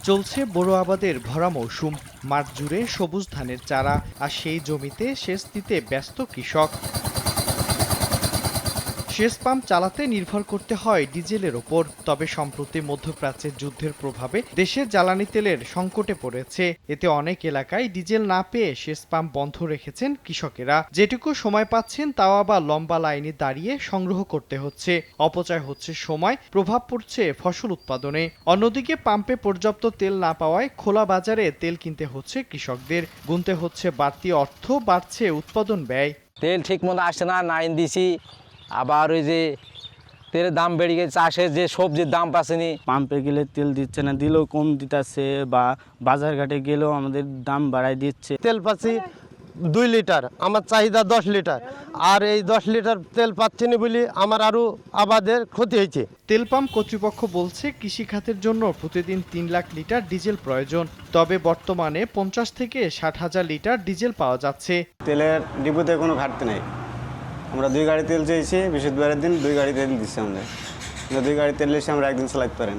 চলছে বোরো আবাদের ভরা মৌসুম। মাঠ জুড়ে সবুজ ধানের চারা, আর সেই জমিতে সেচ দিতে ব্যস্ত কৃষক। সেচ পাম্প চালাতে নির্ভর করতে হয় ডিজেলের ওপর। তবে সম্প্রতি মধ্যপ্রাচ্যের যুদ্ধের প্রভাবে দেশের জ্বালানি তেলের সংকটে পড়েছে। এতে অনেক এলাকায় ডিজেল না পেয়ে সেচ পাম্প বন্ধ রেখেছেন কৃষকেরা। যেটুকু সময় পাচ্ছেন তাও আবার লম্বা লাইনে দাঁড়িয়ে সংগ্রহ করতে হচ্ছে। অপচয় হচ্ছে সময়, প্রভাব পড়ছে ফসল উৎপাদনে। অন্যদিকে পাম্পে পর্যাপ্ত তেল না পাওয়ায় খোলা বাজারে তেল কিনতে হচ্ছে কৃষকদের। গুনতে হচ্ছে বাড়তি অর্থ, বাড়ছে উৎপাদন ব্যয়। তেল ঠিক মতো আসে না, নাইন দিছি। আবার ওই যে তেলের দাম বেড়ে গেছে, চাষের যে সবজির দাম পাচ্ছেনি। পাম্পে গেলে তেল দিচ্ছে না, দিলেও কম দিতেছে, বা বাজারঘাটে গেলেও আমাদের দাম বাড়ায় দিচ্ছে। তেল পাচ্ছি 2 লিটার, আমার চাহিদা 10 লিটার, আর এই 10 লিটার তেল পাচ্ছি না বলে আমার আরও আবাদের ক্ষতি হয়েছে। তেল পাম্প কর্তৃপক্ষ বলছে কৃষিখাতের জন্য প্রতিদিন 3 লাখ লিটার ডিজেল প্রয়োজন। তবে বর্তমানে 50 থেকে 60 হাজার লিটার ডিজেল পাওয়া যাচ্ছে। তেলের ডিপোতে কোনো ঘাটতি নেই। আমরা 2 গাড়ি তেল চেয়েছি, বৃহস্পতিবারের দিন 2 গাড়ি তেল দিচ্ছি। আমরা 2 গাড়ি তেল এসে আমরা একদিন চালাতে পারেন।